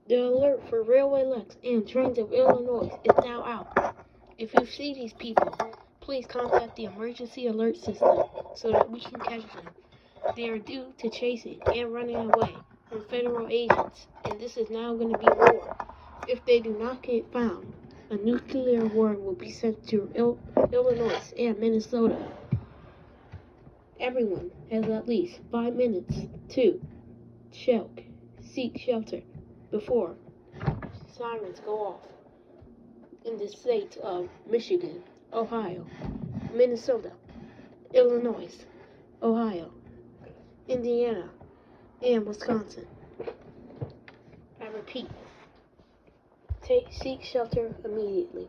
The alert for Railway Lex and Trains of Illinois is now out. If you see these people, please contact the emergency alert system so that we can catch them. They are due to chasing and running away from federal agents, and this is now going to be war. If they do not get found, a nuclear warning will be sent to Illinois and Minnesota. Everyone has at least 5 minutes to seek shelter before sirens go off in the states of Michigan, Ohio, Minnesota, Illinois, Ohio, Indiana, and Wisconsin. I repeat, seek shelter immediately.